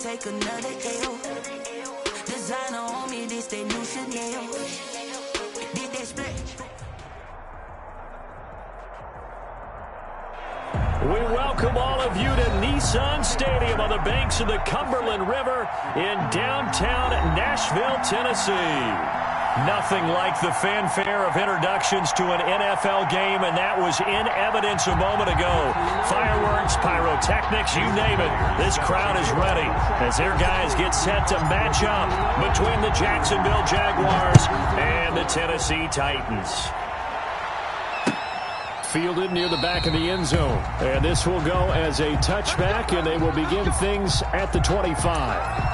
take another L. Designer on me, this they new Chanel. Did they split? We welcome all of you to Nissan Stadium on the banks of the Cumberland River in downtown Nashville, Tennessee. Nothing like the fanfare of introductions to an NFL game, and that was in evidence a moment ago. Fireworks, pyrotechnics, you name it. This crowd is ready as their guys get set to match up between the Jacksonville Jaguars and the Tennessee Titans. Fielded near the back of the end zone. And this will go as a touchback, and they will begin things at the 25.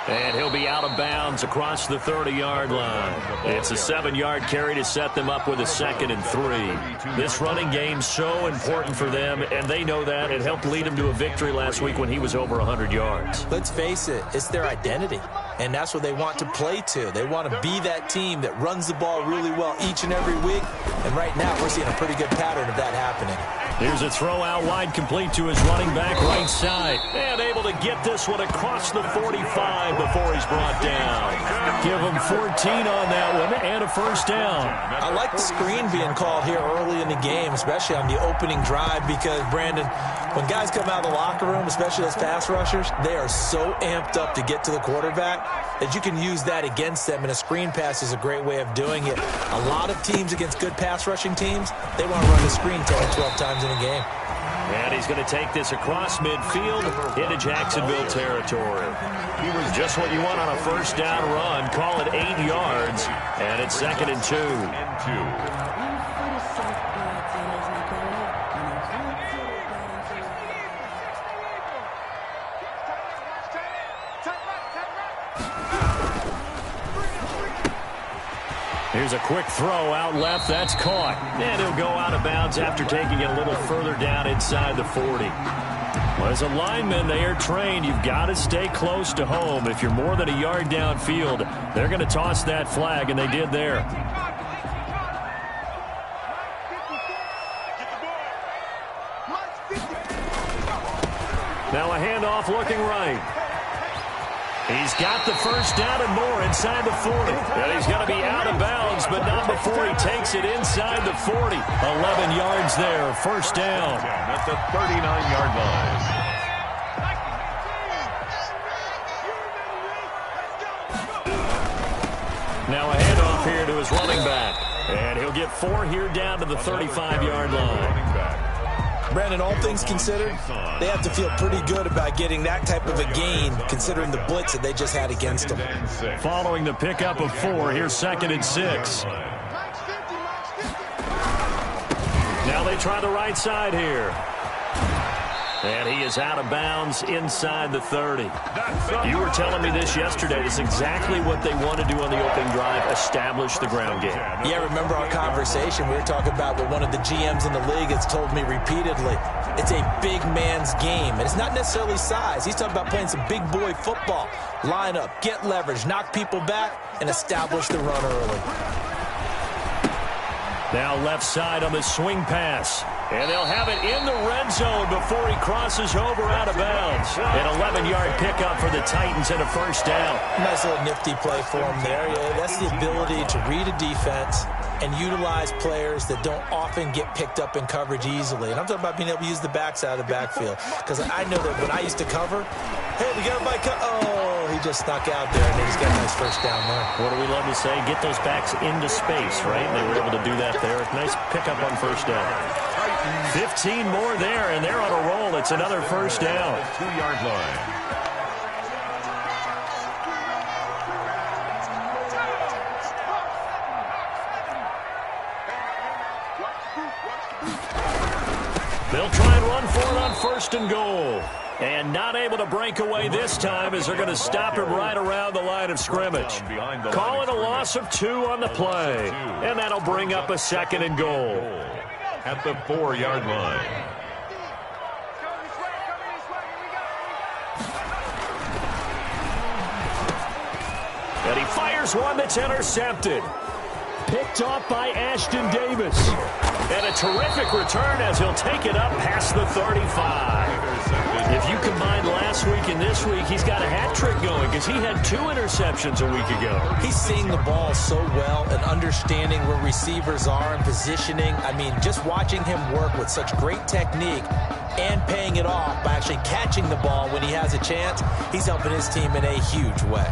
And he'll be out of bounds across the 30-yard line. It's a 7-yard carry to set them up with a 2nd and 3. This running game's so important for them, and they know that. It helped lead them to a victory last week when he was over 100 yards. Let's face it, it's their identity, and that's what they want to play to. They want to be that team that runs the ball really well each and every week, and right now we're seeing a pretty good pattern of that happening. Here's a throw out wide, complete to his running back right side. And able to get this one across the 45 before he's brought down. Give him 14 on that one and a first down. I like the screen being called here early in the game, especially on the opening drive, because, Brandon, when guys come out of the locker room, especially those pass rushers, they are so amped up to get to the quarterback that you can use that against them, and a screen pass is a great way of doing it. A lot of teams against good pass rushing teams, they want to run the screen 10 or 12 times in a game. And he's going to take this across midfield into Jacksonville territory. He was just what you want on a first down run. Call it 8 yards, and it's 2nd and 2. Here's a quick throw out left. That's caught. And he'll go out of bounds after taking it a little further down inside the 40. Well, as a lineman, they are trained. You've got to stay close to home. If you're more than a yard downfield, they're going to toss that flag, and they did there. Now a handoff looking right. He's got the first down and more inside the 40. And he's going to be out of bounds, but not before he takes it inside the 40. 11 yards there, first down. At the 39-yard line. Now a handoff here to his running back. And he'll get 4 here down to the 35-yard line. Brandon, all things considered, they have to feel pretty good about getting that type of a gain, considering the blitz that they just had against them. Following the pickup of 4, here's 2nd and 6. Now they try the right side here. And he is out of bounds inside the 30. You were telling me this yesterday. It's exactly what they want to do on the opening drive, establish the ground game. Yeah, remember our conversation? We were talking about what one of the GMs in the league has told me repeatedly. It's a big man's game, and it's not necessarily size. He's talking about playing some big boy football. Line up, get leverage, knock people back, and establish the run early. Now left side on the swing pass. And they'll have it in the red zone before he crosses over out of bounds. An 11-yard pickup for the Titans and a first down. Nice little nifty play for him there. Yeah, that's the ability to read a defense and utilize players that don't often get picked up in coverage easily. And I'm talking about being able to use the backside of the backfield. Because I know that when I used to cover, hey, we got my oh, he just snuck out there, and he's got a nice first down there. What do we love to say? Get those backs into space, right? And they were able to do that there. Nice pickup on first down. 15 more there, and they're on a roll. It's another first down. 2-yard line. They'll try and run for it on 1st and goal. And not able to break away this time as they're going to stop him right around the line of scrimmage. Calling a loss of 2 on the play. And that'll bring up a 2nd and goal. At the 4-yard line. And he fires one that's intercepted. Picked off by Ashton Davis. And a terrific return as he'll take it up past the 35. If you combine last week and this week, he's got a hat trick going because he had 2 interceptions a week ago. He's seeing the ball so well and understanding where receivers are and positioning. I mean, just watching him work with such great technique and paying it off by actually catching the ball when he has a chance, he's helping his team in a huge way.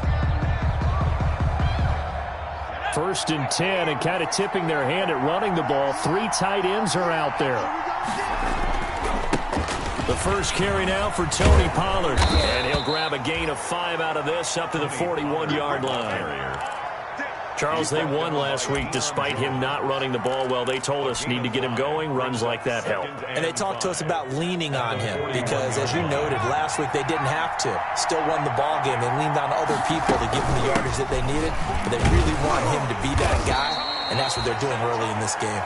1st and 10 and kind of tipping their hand at running the ball. 3 tight ends are out there. The first carry now for Tony Pollard. And he'll grab a gain of 5 out of this up to the 41-yard line. Charles, they won last week despite him not running the ball well. They told us need to get him going. Runs like that help. And they talked to us about leaning on him because, as you noted, last week they didn't have to. Still won the ball game. They leaned on other people to give them the yardage that they needed. But they really want him to be that guy, and that's what they're doing early in this game.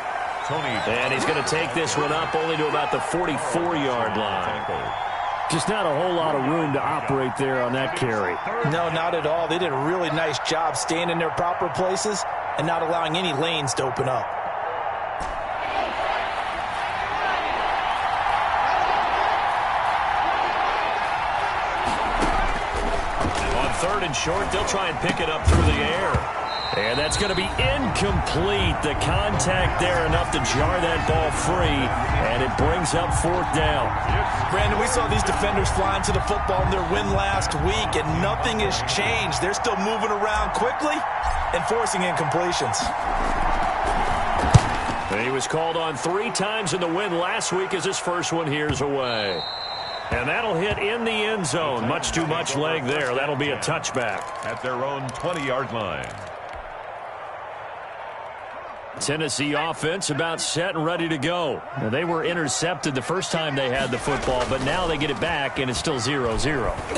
And he's going to take this one up only to about the 44-yard line. Just not a whole lot of room to operate there on that carry. No, not at all. They did a really nice job staying in their proper places and not allowing any lanes to open up. On 3rd and short, they'll try and pick it up through the air. And that's going to be incomplete. The contact there enough to jar that ball free, and it brings up 4th down. Brandon, we saw these defenders flying to the football in their win last week, and nothing has changed. They're still moving around quickly and forcing incompletions. And he was called on 3 times in the win last week as his first one here's away. And that'll hit in the end zone. Much too much leg there. That'll be a touchback. At their own 20-yard line. Tennessee offense about set and ready to go. Now, they were intercepted the first time they had the football, but now they get it back, and it's still 0-0.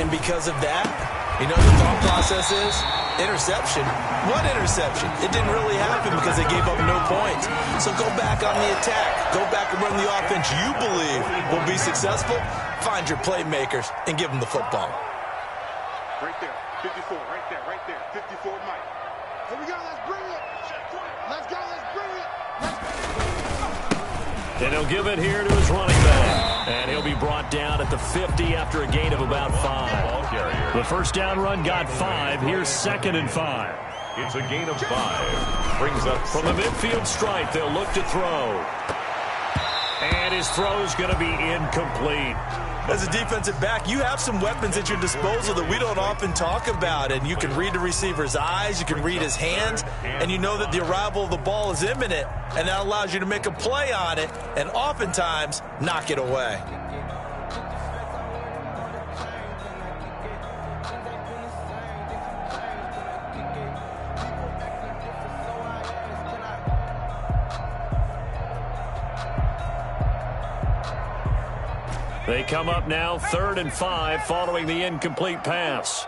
And because of that, you know what the thought process is? Interception. What interception? It didn't really happen because they gave up no points. So go back on the attack. Go back and run the offense you believe will be successful. Find your playmakers and give them the football. Right there. 54. Right there. Right there. 54 Mike. Here we go. Let's bring it. Let's go. Let's bring it. And he'll give it here to his running back. And he'll be brought down at the 50 after a gain of about 5. The first down run got 5. Here's 2nd and 5. It's a gain of 5. Brings up from the midfield stripe. They'll look to throw. And his throw is going to be incomplete. As a defensive back, you have some weapons at your disposal that we don't often talk about. And you can read the receiver's eyes, you can read his hands, and you know that the arrival of the ball is imminent. And that allows you to make a play on it and oftentimes knock it away. They come up now 3rd and 5 following the incomplete pass.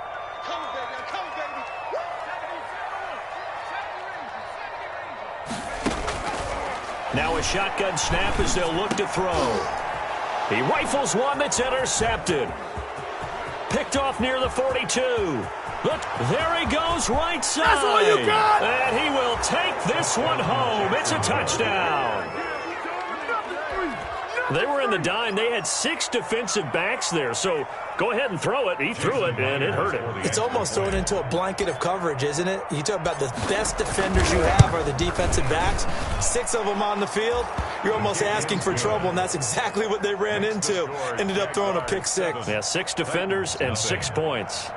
Now a shotgun snap as they'll look to throw. He rifles one that's intercepted. Picked off near the 42. Look, there he goes right side. That's all you got! And he will take this one home. It's a touchdown. They were in the dime. They had 6 defensive backs there, so go ahead and throw it. He threw it, and it hurt him. It's almost thrown into a blanket of coverage, isn't it? You talk about the best defenders you have are the defensive backs. 6 of them on the field. You're almost asking for trouble, and that's exactly what they ran into. Ended up throwing a pick 6. Yeah, 6 defenders and 6 points.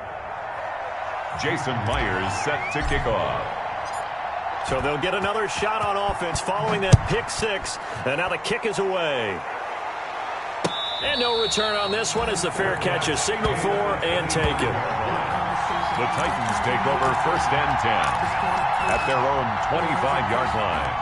Jason Myers set to kick off. So they'll get another shot on offense following that pick 6, and now the kick is away. And no return on this one as the fair catch is signaled for and taken. The Titans take over 1st and 10 at their own 25-yard line.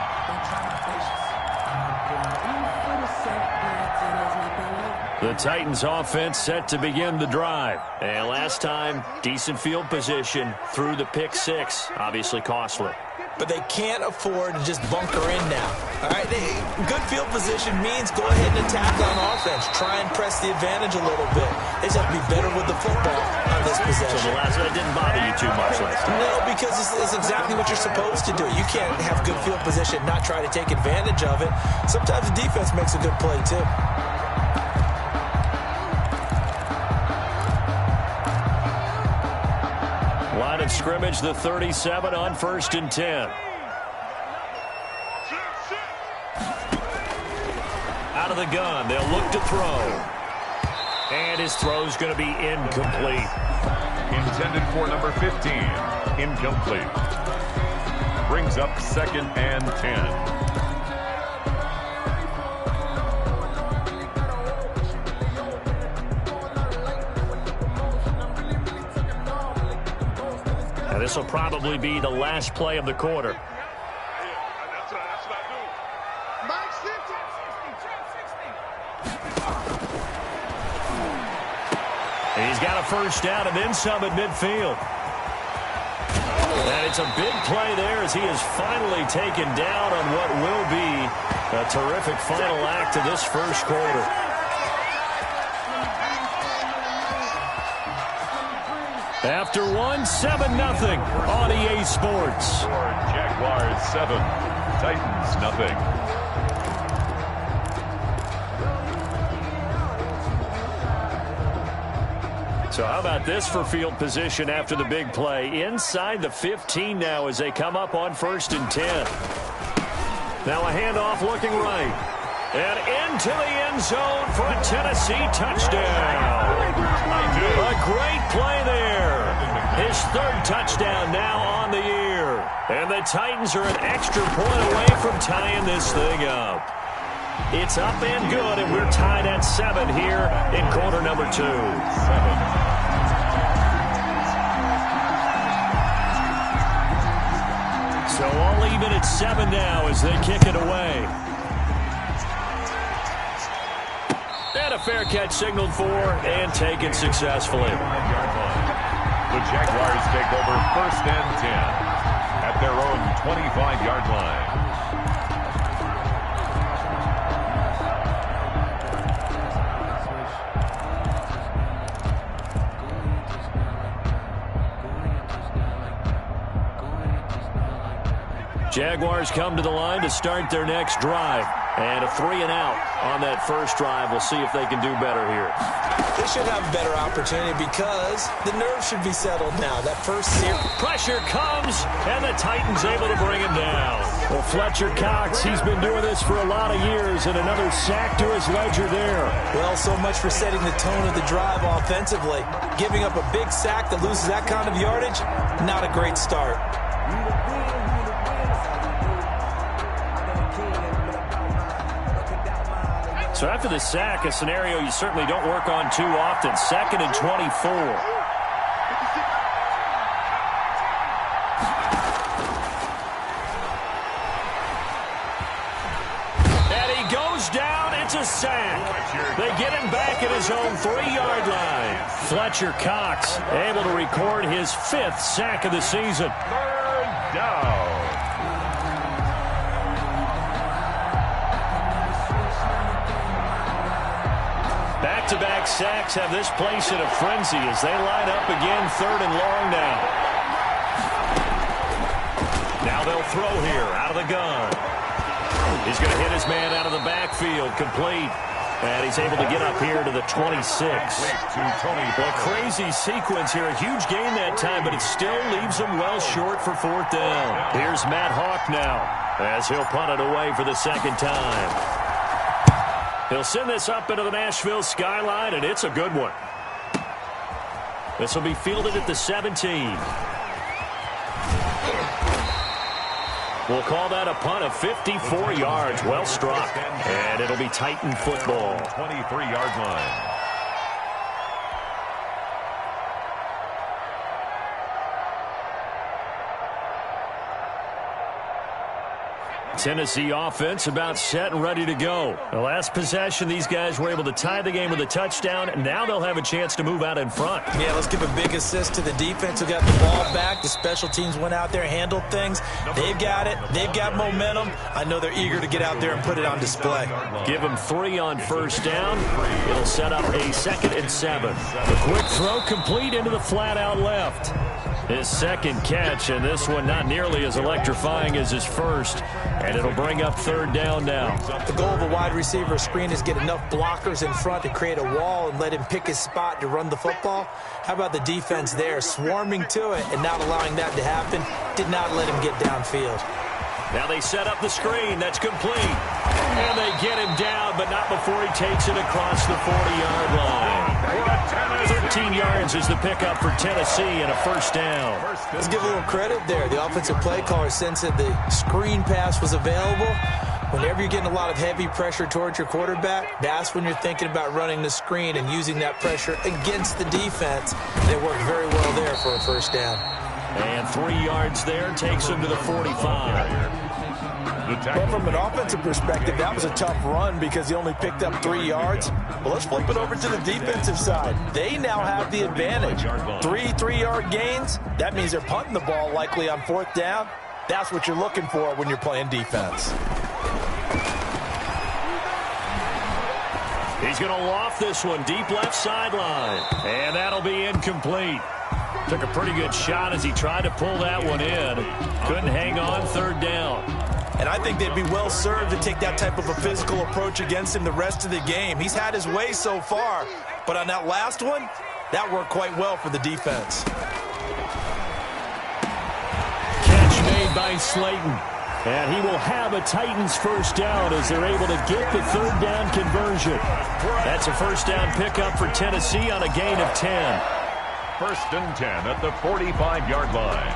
The Titans offense set to begin the drive. And last time, decent field position through the pick six. Obviously costly. But they can't afford to just bunker in now. All right, good field position means go ahead and attack on offense. Try and press the advantage a little bit. They just have to be better with the football on this possession. So the last that didn't bother you too much last time? No, because it's exactly what you're supposed to do. You can't have good field position, not try to take advantage of it. Sometimes the defense makes a good play too. Line of scrimmage, the 37 on 1st and 10. Out of the gun, they'll look to throw. And his throw's going to be incomplete. Intended for number 15. Incomplete. Brings up 2nd and 10. This will probably be the last play of the quarter. That's what I do. Mike, 50. He's got a first down and then some at midfield. And it's a big play there as he is finally taken down on what will be a terrific final act of this first quarter. After 7-0 on EA Sports. Jaguars 7, Titans nothing. So how about this for field position after the big play? Inside the 15 now as they come up on 1st and 10. Now a handoff looking right. And into the end zone for a Tennessee touchdown. A great play there. His 3rd touchdown now on the year. And the Titans are an extra point away from tying this thing up. It's up and good, and we're tied at 7 here in quarter number 2. 7. So all even at 7 now as they kick it away. And a fair catch signaled for and taken successfully. The Jaguars take over 1st and 10 at their own 25-yard line. Jaguars come to the line to start their next drive. And a 3-and-out on that first drive. We'll see if they can do better here. They should have a better opportunity because the nerves should be settled now. That first series. Pressure comes, and the Titans able to bring him down. Well, Fletcher Cox, he's been doing this for a lot of years, and another sack to his ledger there. Well, so much for setting the tone of the drive offensively. Giving up a big sack that loses that kind of yardage, not a great start. So after the sack, a scenario you certainly don't work on too often. 2nd and 24. And he goes down. It's a sack. They get him back at his own 3-yard line. Fletcher Cox able to record his 5th sack of the season. 3rd down. Back-to-back sacks have this place in a frenzy as they line up again 3rd and long now. Now they'll throw here out of the gun. He's going to hit his man out of the backfield, complete. And he's able to get up here to the 26. Well, crazy sequence here. A huge gain that time, but it still leaves him well short for 4th down. Here's Matt Hawk now as he'll punt it away for the 2nd time. He'll send this up into the Nashville skyline, and it's a good one. This will be fielded at the 17. We'll call that a punt of 54 yards. Well struck. And it'll be Titan football. 23-yard line. Tennessee offense about set and ready to go. The last possession, these guys were able to tie the game with a touchdown. Now they'll have a chance to move out in front. Yeah, let's give a big assist to the defense who got the ball back. The special teams went out there, handled things. They've got it. They've got momentum. I know they're eager to get out there and put it on display. Give them 3 on first down. It'll set up a 2nd and 7. The quick throw complete into the flat out left. His second catch, and this one not nearly as electrifying as his first. And it'll bring up 3rd down now. The goal of a wide receiver screen is get enough blockers in front to create a wall and let him pick his spot to run the football. How about the defense there, swarming to it and not allowing that to happen? Did not let him get downfield. Now they set up the screen. That's complete. And they get him down, but not before he takes it across the 40-yard line. 13 yards is the pickup for Tennessee and a 1st down. Let's give a little credit there. The offensive play caller sensed that the screen pass was available. Whenever you're getting a lot of heavy pressure towards your quarterback, that's when you're thinking about running the screen and using that pressure against the defense. They worked very well there for a 1st down. And 3 yards there takes him to the 45. But from an offensive perspective, that was a tough run because he only picked up 3 yards. Well, let's flip it over to the defensive side. They now have the advantage. 3 3-yard gains. That means they're punting the ball likely on 4th down. That's what you're looking for when you're playing defense. He's going to loft this one deep left sideline. And that'll be incomplete. Took a pretty good shot as he tried to pull that one in. Couldn't hang on 3rd down. And I think they'd be well served to take that type of a physical approach against him the rest of the game. He's had his way so far, but on that last one, that worked quite well for the defense. Catch made by Slayton. And he will have a Titans 1st down as they're able to get the 3rd down conversion. That's a 1st down pickup for Tennessee on a gain of 10. 1st and 10 at the 45-yard line.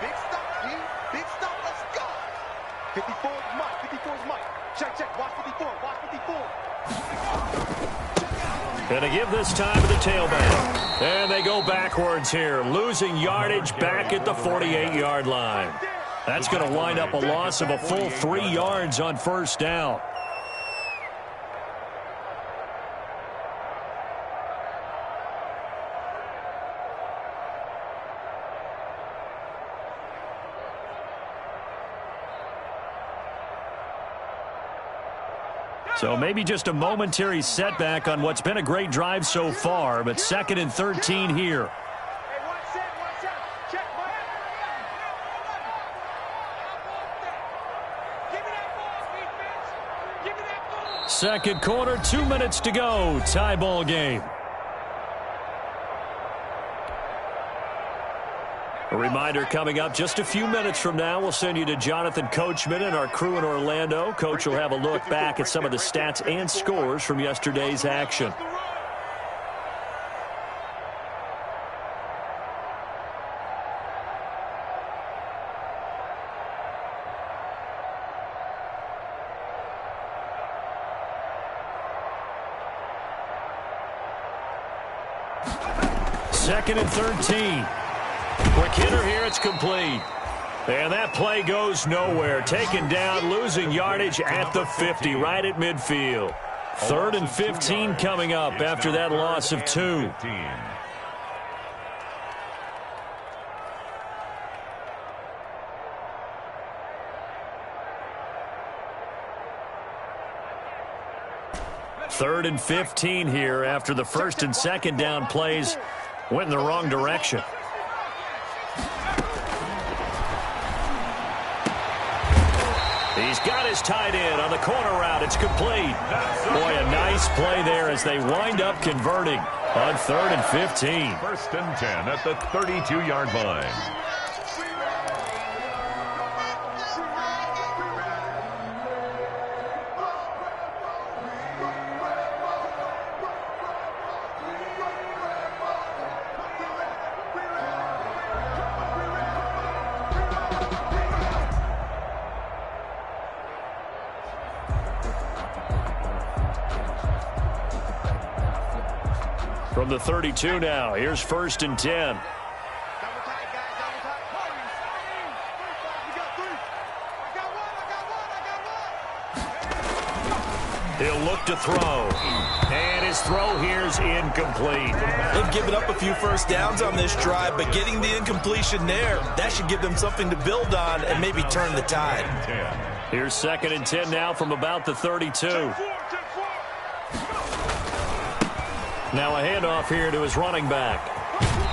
Big stop, D. Big stop. Let's go. 54 is Mike. 54 is Mike. Check. Watch 54. Watch 54. Gonna give this time to the tailback. And they go backwards here, losing yardage back at the 48-yard line. That's going to wind up a loss of a full 3 yards on 1st down. So maybe just a momentary setback on what's been a great drive so far, but 2nd and 13 here. Second quarter, 2 minutes to go. Tie ball game. A reminder coming up just a few minutes from now, we'll send you to Jonathan Coachman and our crew in Orlando. Coach will have a look back at some of the stats and scores from yesterday's action. Second and 13. Quick hitter here, it's complete. And that play goes nowhere. Taken down, losing yardage at the 50, right at midfield. 3rd and 15 coming up after that loss of 2. Third and 15 here after the 1st and 2nd down plays went in the wrong direction. He's got his tight end on the corner route. It's complete. Boy, a nice play there as they wind up converting on 3rd and 15. 1st and 10 at the 32-yard line. From the 32 now, here's 1st and 10. He'll look to throw. And his throw here's incomplete. They've given up a few first downs on this drive, but getting the incompletion there, that should give them something to build on and maybe turn the tide. Here's 2nd and 10 now from about the 32. Now a handoff here to his running back.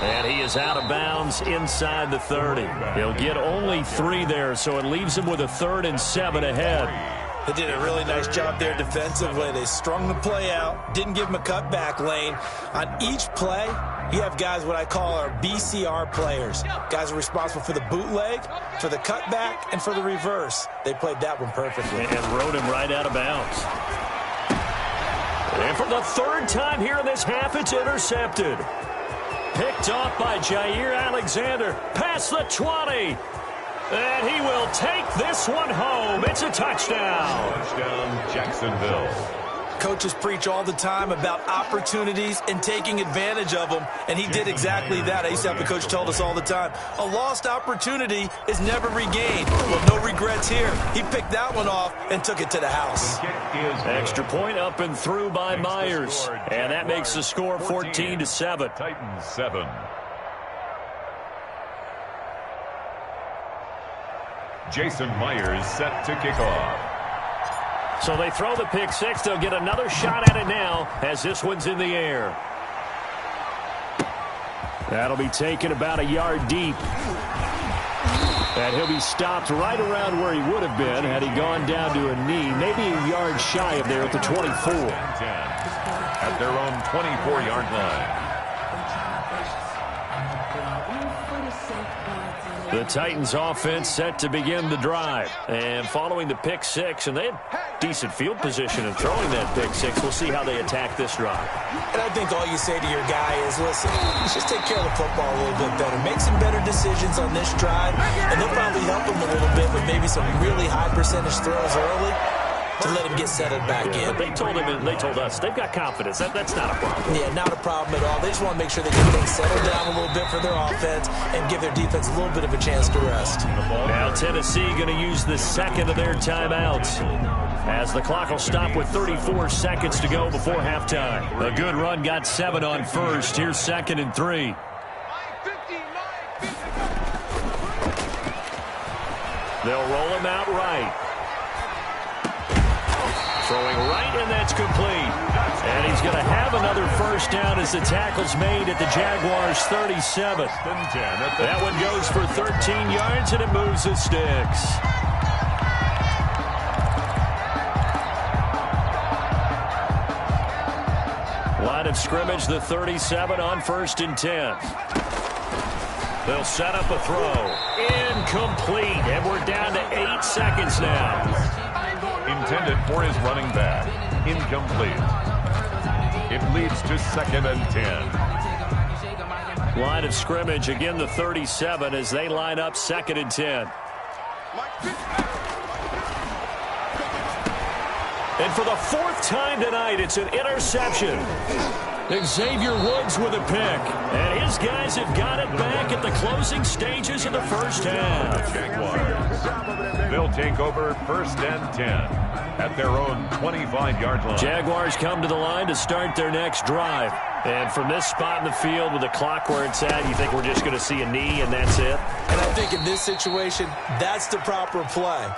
And he is out of bounds inside the 30. He'll get only 3 there, so it leaves him with a 3rd and 7 ahead. They did a really nice job there defensively. They strung the play out, didn't give him a cutback lane. On each play, you have guys what I call our BCR players. Guys are responsible for the bootleg, for the cutback, and for the reverse. They played that one perfectly. And rode him right out of bounds. And for the 3rd time here in this half, it's intercepted. Picked off by Jair Alexander. Past the 20. And he will take this one home. It's a touchdown. Touchdown, Jacksonville. Coaches preach all the time about opportunities and taking advantage of them, and he did exactly that. I used to have a coach tell us all the time, a lost opportunity is never regained. Well, no regrets here. He picked that one off and took it to the house. Extra point up and through by Myers. And that makes the score 14-7. Titans 7. Jason Myers set to kick off. So they throw the pick six. They'll get another shot at it now as this one's in the air. That'll be taken about a yard deep. And he'll be stopped right around where he would have been had he gone down to a knee, maybe a yard shy of there at the 24. At their own 24-yard line. The Titans offense set to begin the drive. And following the pick six, and they had decent field position in throwing that pick six. We'll see how they attack this drive. And I think all you say to your guy is, listen, let's just take care of the football a little bit better. Make some better decisions on this drive, and they'll probably help him a little bit with maybe some really high percentage throws early to let him get settled back in. But they told him and they told us they've got confidence. That's not a problem. Yeah, not a problem at all. They just want to make sure they get things settled down a little bit for their offense and give their defense a little bit of a chance to rest. Now Tennessee going to use the second of their timeouts as the clock will stop with 34 seconds to go before halftime. A good run got 7 on first. Here's 2nd and 3. They'll roll him out right. Throwing right, and that's complete. And he's going to have another first down as the tackle's made at the Jaguars' 37. That one goes for 13 yards, and it moves the sticks. Line of scrimmage, the 37 on 1st and 10. They'll set up a throw. Incomplete, and we're down to 8 seconds now. Intended for his running back. Incomplete. It leads to 2nd and 10. Line of scrimmage, again the 37 as they line up 2nd and 10. And for the 4th time tonight, it's an interception. Xavier Woods with a pick. And his guys have got it back at the closing stages of the first half. Jaguars. They'll take over 1st and 10 at their own 25-yard line. Jaguars come to the line to start their next drive. And from this spot in the field with the clock where it's at, you think we're just going to see a knee and that's it? And I think in this situation, that's the proper play.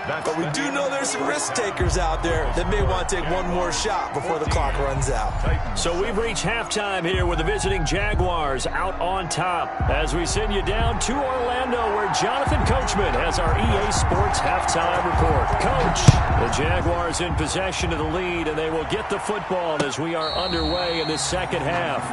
But we do know there's some risk takers out there that may want to take one more shot before the clock runs out. So we've reached halftime here with the visiting Jaguars out on top as we send you down to Orlando where Jonathan Coachman has our EA Sports halftime report. Coach, the Jaguars in possession of the lead, and they will get the football as we are underway in this second half.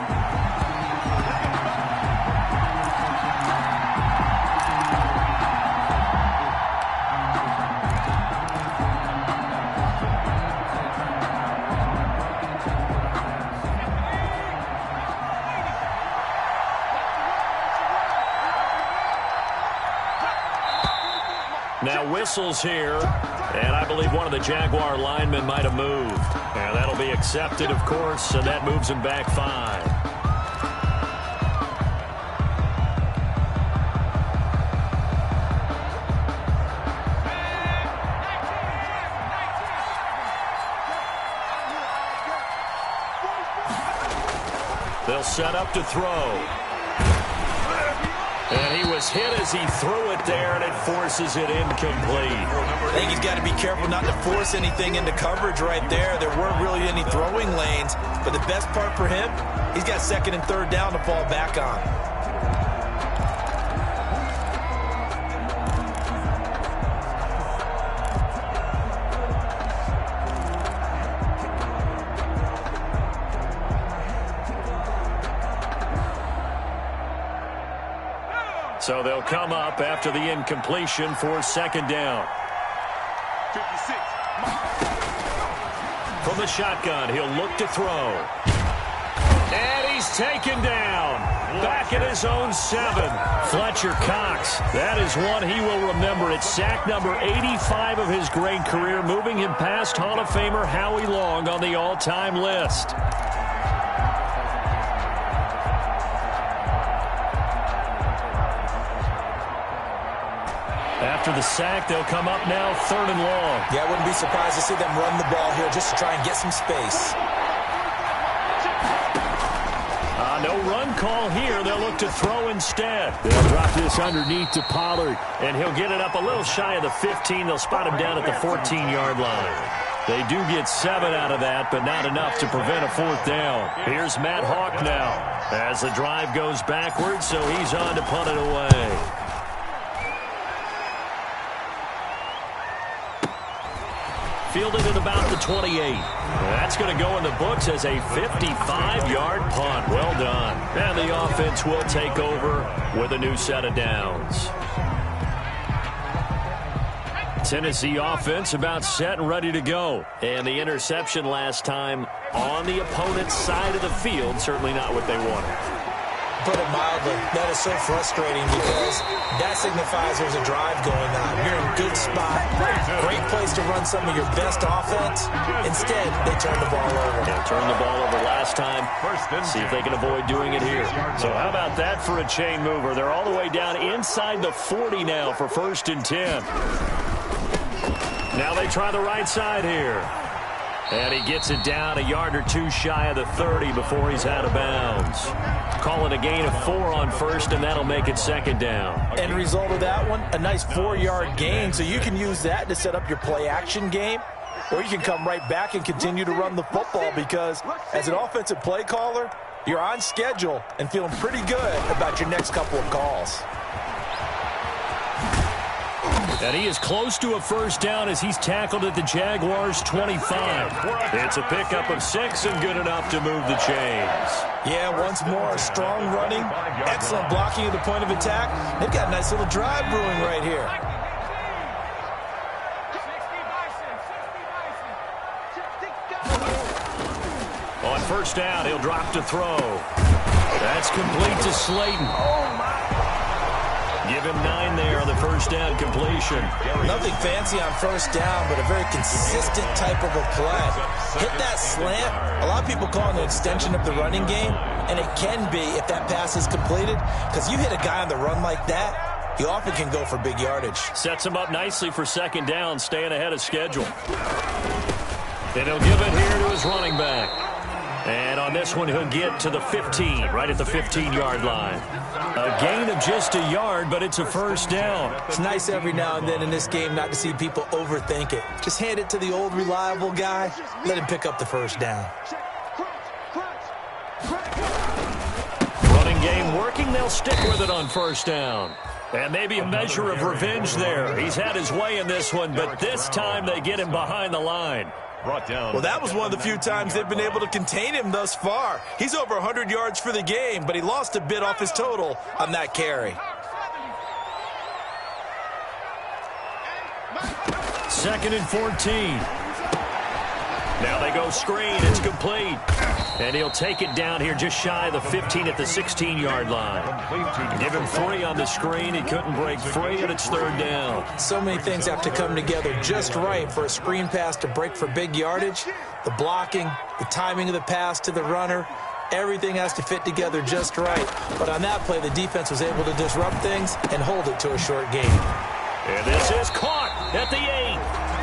Now whistles here, and I believe one of the Jaguar linemen might have moved. And that'll be accepted, of course, and that moves him back 5. They'll set up to throw. And he was hit as he threw it there, and it forces it incomplete. I think he's got to be careful not to force anything into coverage right there. There weren't really any throwing lanes, but the best part for him, he's got second and third down to fall back on. So they'll come up after the incompletion for second down. 56. From the shotgun, he'll look to throw. And he's taken down. Back at his own 7. Fletcher Cox. That is one he will remember. It's sack number 85 of his great career, moving him past Hall of Famer Howie Long on the all-time list. After the sack, they'll come up now third and long. Yeah, I wouldn't be surprised to see them run the ball here just to try and get some space. No run call here. They'll look to throw instead. They'll drop this underneath to Pollard, and he'll get it up a little shy of the 15. They'll spot him down at the 14-yard line. They do get 7 out of that, but not enough to prevent a fourth down. Here's Matt Hawk now as the drive goes backwards, so he's on to punt it away. Fielded at about the 28. That's going to go in the books as a 55-yard punt. Well done. And the offense will take over with a new set of downs. Tennessee offense about set and ready to go. And the interception last time on the opponent's side of the field, certainly not what they wanted. Put it mildly, that is so frustrating because that signifies there's a drive going on. You're in a good spot, great place to run some of your best offense. Instead, they turn the ball over. They turned the ball over last time. See if they can avoid doing it here. So how about that for a chain mover? They're all the way down inside the 40 now for 1st and 10. Now they try the right side here. And he gets it down a yard or two shy of the 30 before he's out of bounds. Call it a gain of 4 on first, and that'll make it second down. End result of that one, a nice 4-yard gain. So you can use that to set up your play-action game, or you can come right back and continue to run the football because as an offensive play caller, you're on schedule and feeling pretty good about your next couple of calls. And he is close to a first down as he's tackled at the Jaguars' 25. It's a pickup of 6 and good enough to move the chains. Yeah, once more, strong running, excellent blocking at the point of attack. They've got a nice little drive brewing right here. On first down, he'll drop to throw. That's complete to Slayton. Give him 9 there on the first down completion. Nothing fancy on first down, but a very consistent type of a play. Hit that slant. A lot of people call it an extension of the running game, and it can be if that pass is completed, because you hit a guy on the run like that, you often can go for big yardage. Sets him up nicely for second down, staying ahead of schedule. And he'll give it here to his running back. And on this one, he'll get to the 15, right at the 15-yard line. A gain of just a yard, but it's a first down. It's nice every now and then in this game not to see people overthink it. Just hand it to the old reliable guy. Let him pick up the first down. Running game working. They'll stick with it on first down. And maybe a measure of revenge there. He's had his way in this one, but this time they get him behind the line. Well, that was one of the few times they've been able to contain him thus far. He's over 100 yards for the game, but he lost a bit off his total on that carry. 2nd and 14. Now they go screen. It's complete. And he'll take it down here just shy of the 15 at the 16-yard line. Give him 3 on the screen. He couldn't break free, and it's third down. So many things have to come together just right for a screen pass to break for big yardage. The blocking, the timing of the pass to the runner, everything has to fit together just right. But on that play, the defense was able to disrupt things and hold it to a short gain. And this is caught at the 8.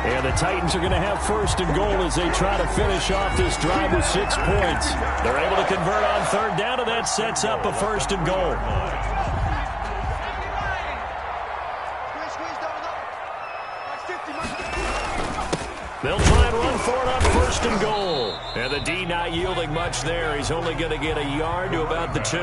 And the Titans are going to have first and goal as they try to finish off this drive with 6 points. They're able to convert on third down, and that sets up a first and goal. They'll try and run for it on first and goal. And the D not yielding much there. He's only going to get a yard to about the 2.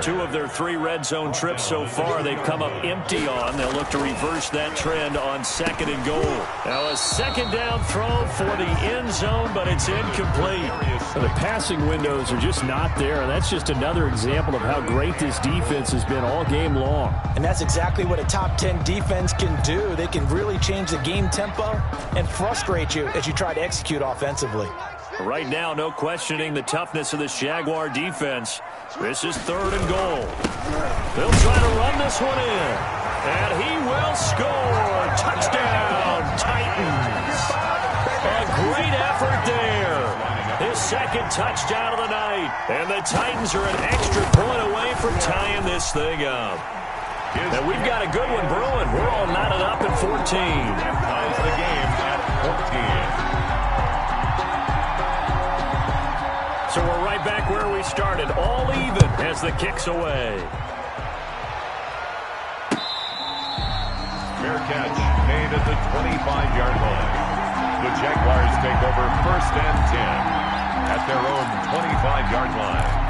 2 of their 3 red zone trips so far they've come up empty on. They'll look to reverse that trend on second and goal. Now a second down throw for the end zone, but it's incomplete. The passing windows are just not there. That's just another example of how great this defense has been all game long. And that's exactly what a top 10 defense can do. They can really change the game tempo and frustrate you as you try to execute offensively. Right now, no questioning the toughness of this Jaguar defense. This is third and goal. They'll try to run this one in. And he will score. Touchdown, Titans. A great effort there. His second touchdown of the night. And the Titans are an extra point away from tying this thing up. And we've got a good one brewing. We're all knotted up at 14. Ties the game at 14. So we're right back where we started, all even as the kick's away. Fair catch made at the 25-yard line. The Jaguars take over first and 10 at their own 25-yard line.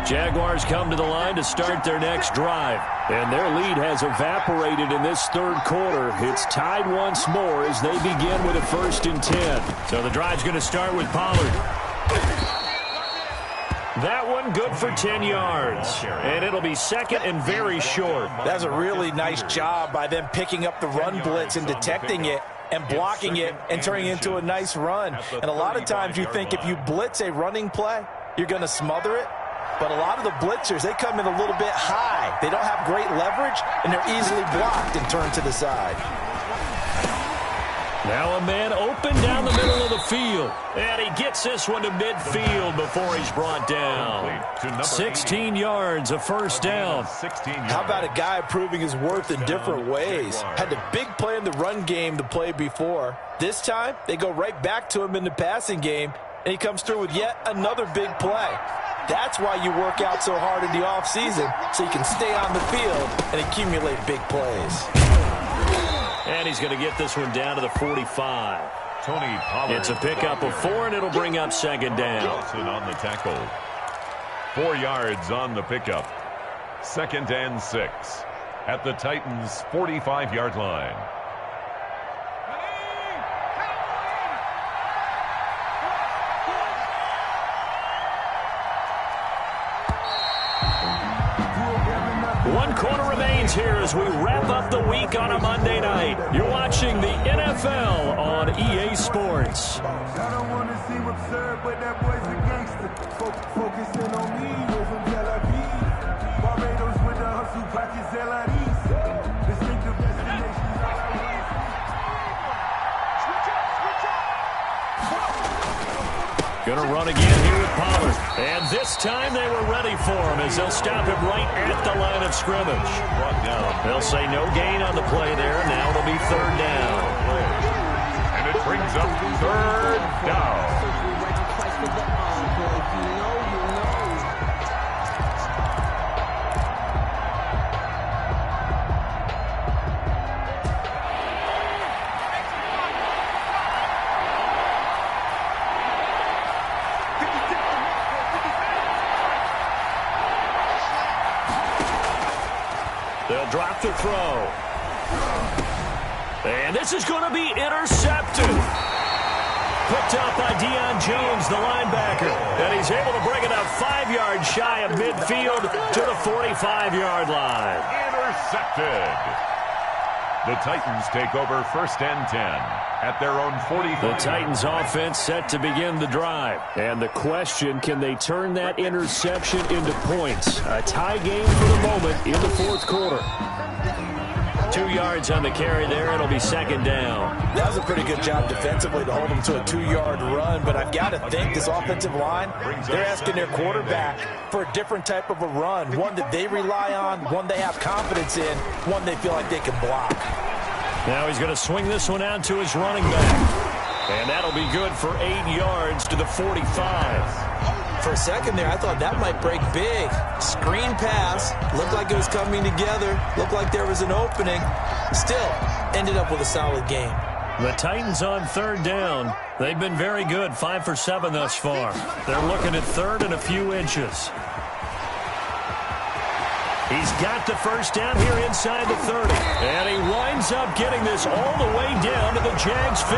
Jaguars come to the line to start their next drive. And their lead has evaporated in this third quarter. It's tied once more as they begin with a first and 10. So the drive's going to start with Pollard. That one good for 10 yards. And it'll be second and very short. That's a really nice job by them picking up the run blitz and detecting it and blocking it and turning it into a nice run. And a lot of times you think if you blitz a running play, you're going to smother it. But a lot of the blitzers, they come in a little bit high. They don't have great leverage, and they're easily blocked and turned to the side. Now a man open down the middle of the field. And he gets this one to midfield before he's brought down. 16 yards, a first down. How about a guy proving his worth in different ways? Had the big play in the run game to play before. This time, they go right back to him in the passing game, and he comes through with yet another big play. That's why you work out so hard in the offseason, so you can stay on the field and accumulate big plays. And he's going to get this one down to the 45. Tony Pollard. It's a pickup of 4, and it'll bring up second down. Wilson on the tackle. 4 yards on the pickup. Second and 6 at the Titans' 45-yard line. One quarter remains here as we wrap up the week on a Monday night. You're watching the NFL on EA Sports. I don't want to seem absurd, but that boy's a gangster. Focusing on me, from Tel Aviv. Barbados with the hustle pockets, LIDs. Distinctive destinations. Gonna run again here with Pollard. And this time they were ready for him as they'll stop him right at the line of scrimmage. They'll say no gain on the play there. Now it'll be third down. And it brings up third down. They'll drop the throw. And this is going to be intercepted. Picked up by Deion Jones, the linebacker. And he's able to bring it up 5 yards shy of midfield to the 45-yard line. Intercepted. The Titans take over first and 10 at their own 45. The Titans offense set to begin the drive. And the question, can they turn that interception into points? A tie game for the moment in the fourth quarter. 2 yards on the carry there. It'll be second down. That was a pretty good job defensively to hold them to a 2-yard run, but I've got to think this offensive line, they're asking their quarterback for a different type of a run, one that they rely on, one they have confidence in, one they feel like they can block. Now he's going to swing this one out to his running back, and that'll be good for 8 yards to the 45. For a second there, I thought that might break big. Screen pass, looked like it was coming together, looked like there was an opening. Still, ended up with a solid game. The Titans on third down. They've been very good, 5 for 7 thus far. They're looking at third and a few inches. He's got the first down here inside the 30. And he winds up getting this all the way down to the Jags 15.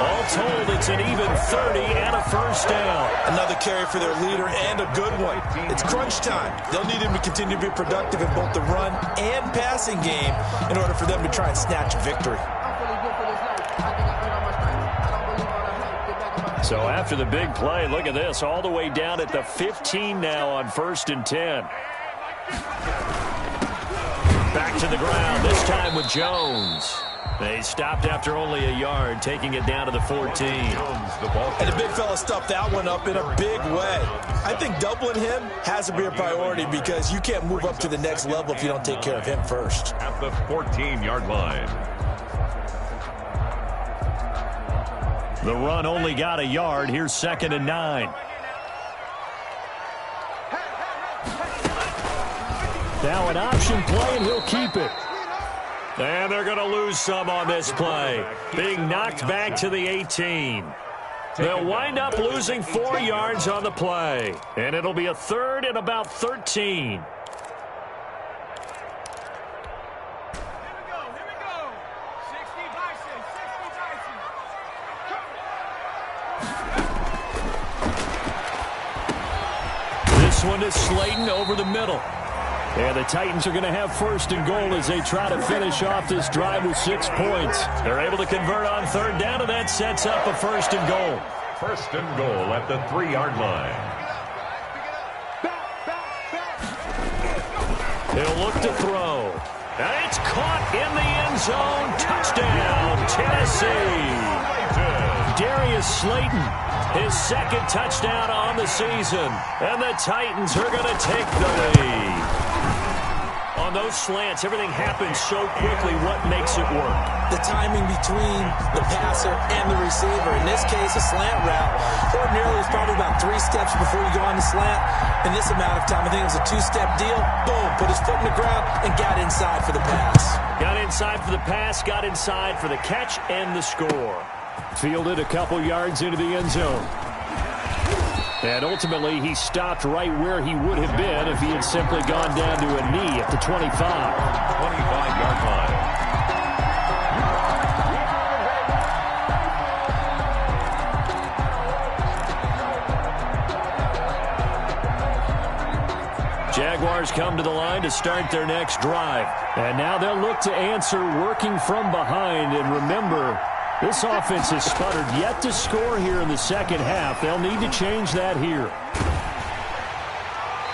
All told, it's an even 30 and a first down. Another carry for their leader and a good one. It's crunch time. They'll need him to continue to be productive in both the run and passing game in order for them to try and snatch a victory. So after the big play, look at this, all the way down at the 15 now on 1st and 10. Back to the ground, this time with Jones. They stopped after only a yard, taking it down to the 14. And the big fella stuffed that one up in a big way. I think doubling him has to be a priority because you can't move up to the next level if you don't take care of him first. At the 14-yard line. The run only got a yard. Here's 2nd and 9. Now an option play, and he'll keep it. And they're going to lose some on this play. Being knocked back to the 18. They'll wind up losing 4 yards on the play. And it'll be a 3rd and about 13. This one is Slayton over the middle. And the Titans are going to have 1st and goal as they try to finish off this drive with 6 points. They're able to convert on 3rd down, and that sets up a 1st and goal. 1st and goal at the 3-yard line. He'll look to throw. And it's caught in the end zone. Touchdown, Tennessee. Darius Slayton, his 2nd touchdown on the season. And the Titans are going to take the lead. On those slants, everything happens so quickly. What makes it work? The timing between the passer and the receiver. In this case, a slant route. Ordinarily, it's probably about 3 steps before you go on the slant. In this amount of time, I think it was a 2-step deal. Boom, put his foot in the ground and got inside for the pass. Got inside for the pass, got inside for the catch and the score. Fielded a couple yards into the end zone. And ultimately, he stopped right where he would have been if he had simply gone down to a knee at the 25. 25-yard line. Jaguars come to the line to start their next drive. And now they'll look to answer working from behind. And remember, this offense has sputtered yet to score here in the second half. They'll need to change that here.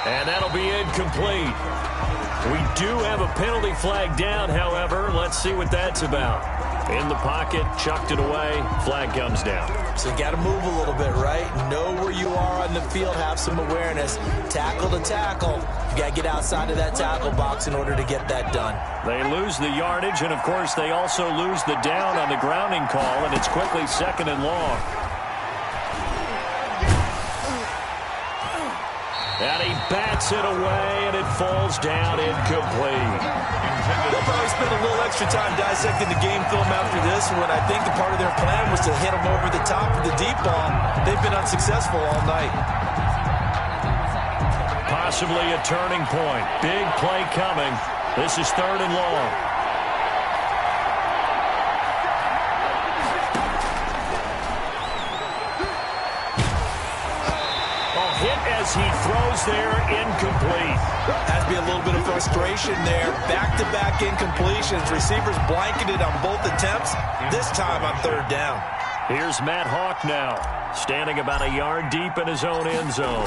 And that'll be incomplete. We do have a penalty flag down, however. Let's see what that's about. In the pocket, chucked it away, flag comes down. So you got to move a little bit, right? Know where you are on the field, have some awareness. Tackle to tackle. You got to get outside of that tackle box in order to get that done. They lose the yardage, and of course they also lose the down on the grounding call, and it's quickly 2nd and long. And he bats it away, and it falls down incomplete. They'll probably spend a little extra time dissecting the game film after this one. I think the part of their plan was to hit them over the top of the deep ball. They've been unsuccessful all night. Possibly a turning point. Big play coming. This is 3rd and long. As he throws there, incomplete. Has to be a little bit of frustration there. Back-to-back incompletions. Receivers blanketed on both attempts, this time on 3rd down. Here's Matt Hawk now, standing about a yard deep in his own end zone.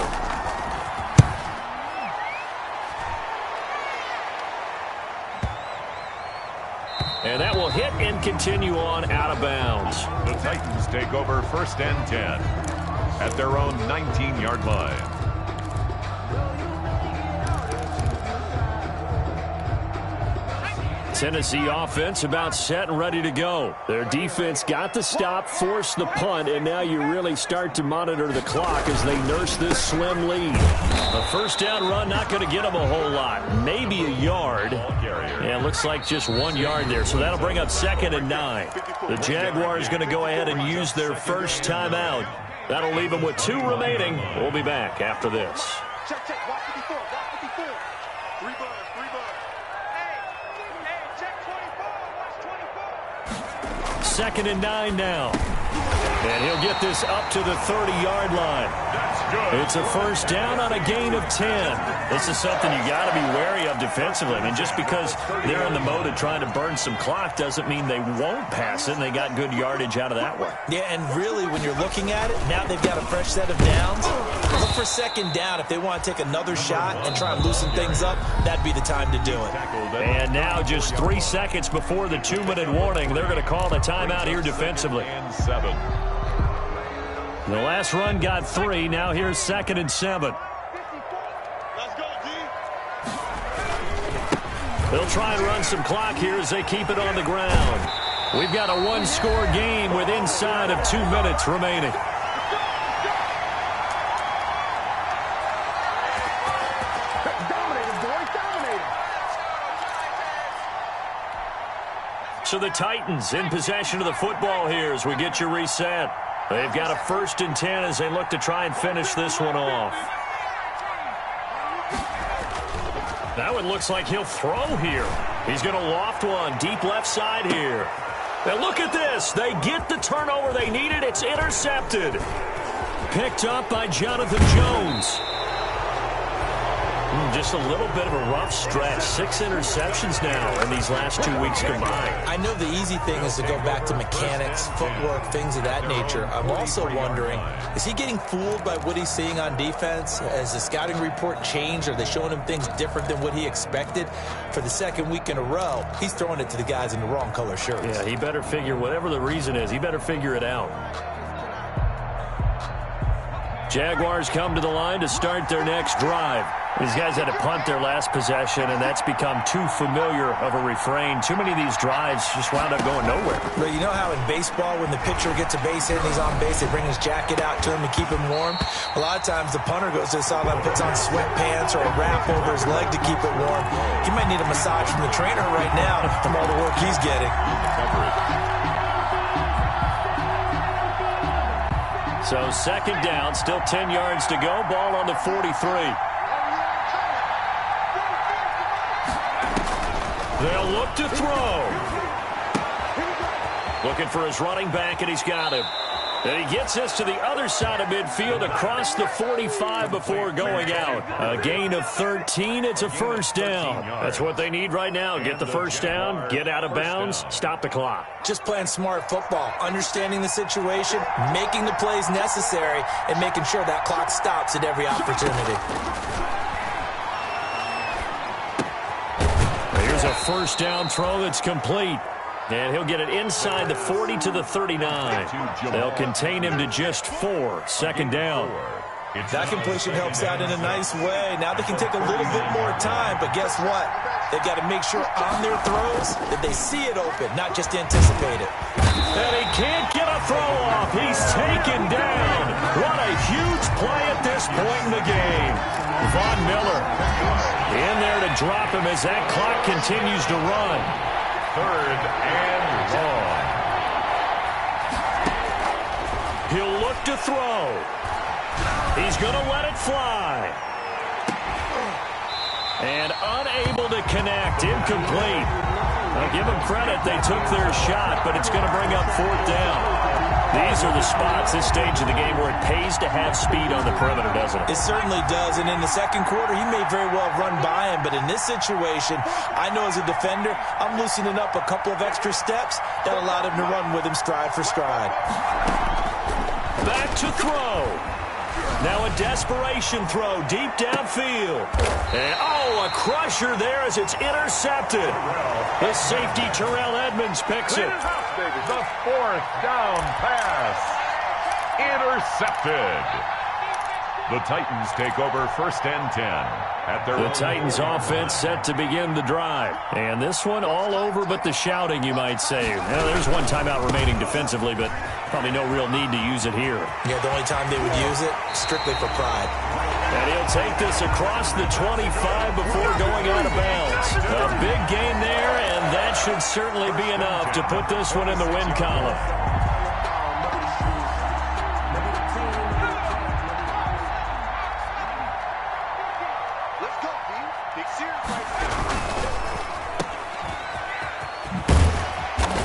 And that will hit and continue on out of bounds. The Titans take over 1st and 10 at their own 19-yard line. Tennessee offense about set and ready to go. Their defense got the stop, forced the punt, and now you really start to monitor the clock as they nurse this slim lead. A first down run not going to get them a whole lot. Maybe a yard. Yeah, it looks like just 1 yard there, so that'll bring up 2nd and 9. The Jaguars going to go ahead and use their first timeout. That'll leave them with 2 remaining. We'll be back after this. Check, watch 54, watch 54. 3 buzz. Hey, check 24, watch 24. 2nd and 9 now. And he'll get this up to the 30-yard line. It's a first down on a gain of 10. This is something you got to be wary of defensively. I mean, just because they're in the mode of trying to burn some clock doesn't mean they won't pass it, and they got good yardage out of that one. Yeah, and really, when you're looking at it, now they've got a fresh set of downs. Look for 2nd down. If they want to take another shot and try and loosen things up, that'd be the time to do it. And now just 3 seconds before the 2-minute warning, they're going to call the timeout here defensively. And 7. The last run got 3. Now here's 2nd and 7. Let's go, D. They'll try and run some clock here as they keep it on the ground. We've got a 1-score game with inside of 2 minutes remaining. So the Titans in possession of the football here as we get you reset. They've got a 1st and 10 as they look to try and finish this one off. That one looks like he'll throw here. He's going to loft one deep left side here. Now look at this. They get the turnover they needed. It's intercepted. Picked up by Jonathan Jones. Just a little bit of a rough stretch. 6 interceptions now in these last 2 weeks combined. I know the easy thing is to go back to mechanics, footwork, things of that nature. I'm also wondering, is he getting fooled by what he's seeing on defense? Has the scouting report changed? Are they showing him things different than what he expected? For the 2nd week in a row, he's throwing it to the guys in the wrong color shirts. Yeah, he better figure, whatever the reason is, he better figure it out. Jaguars come to the line to start their next drive. These guys had to punt their last possession, and that's become too familiar of a refrain. Too many of these drives just wound up going nowhere. But you know how in baseball, when the pitcher gets a base hit and he's on base, they bring his jacket out to him to keep him warm? A lot of times the punter goes to the sideline, puts on sweatpants or a wrap over his leg to keep it warm. He might need a massage from the trainer right now from all the work he's getting. So 2nd down, still 10 yards to go. Ball on the 43. They'll look to throw. Looking for his running back, and he's got him. And he gets this to the other side of midfield across the 45 before going out. A gain of 13. It's a first down. That's what they need right now. Get the first down, get out of bounds, stop the clock. Just playing smart football, understanding the situation, making the plays necessary, and making sure that clock stops at every opportunity. Here's a first down throw that's complete. And he'll get it inside the 40 to the 39. They'll contain him to just 4. 2nd down. That completion helps out in a nice way. Now they can take a little bit more time, but guess what? They've got to make sure on their throws that they see it open, not just anticipate it. And he can't get a throw off. He's taken down. What a huge play at this point in the game. Von Miller in there to drop him as that clock continues to run. 3rd and long. He'll look to throw. He's going to let it fly. And unable to connect. Incomplete. I'll give them credit. They took their shot, but it's going to bring up 4th down. These are the spots, this stage of the game, where it pays to have speed on the perimeter, doesn't it? It certainly does, and in the 2nd quarter, he may very well run by him, but in this situation, I know as a defender, I'm loosening up a couple of extra steps that allowed him to run with him stride for stride. Back to throw. Now a desperation throw deep downfield. And, oh, a crusher there as it's intercepted. The safety, Terrell Edmonds, picks it. The fourth down pass. Intercepted. The Titans take over 1st and 10 at their The Titans offense set to begin the drive. And this one all over but the shouting, you might say. Now, there's one timeout remaining defensively, but probably no real need to use it here. Yeah, the only time they would use it, strictly for pride. And he'll take this across the 25 before going out of bounds. A big gain there, and that should certainly be enough to put this one in the win column.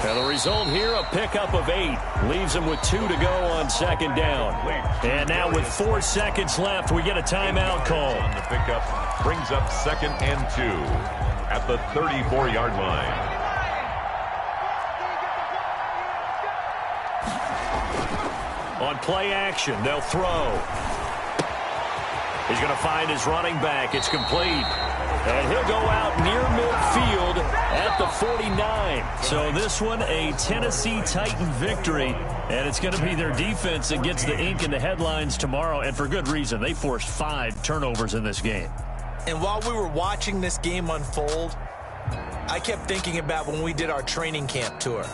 And the result here, a pickup of 8. Leaves him with 2 to go on 2nd down. And now with 4 seconds left, we get a timeout call. On the pickup brings up 2nd and 2 at the 34-yard line. On play action, they'll throw. He's going to find his running back. It's complete. And he'll go out near midfield at the 49. So this one, a Tennessee Titan victory. And it's going to be their defense that gets the ink in the headlines tomorrow. And for good reason. They forced 5 turnovers in this game. And while we were watching this game unfold, I kept thinking about when we did our training camp tour.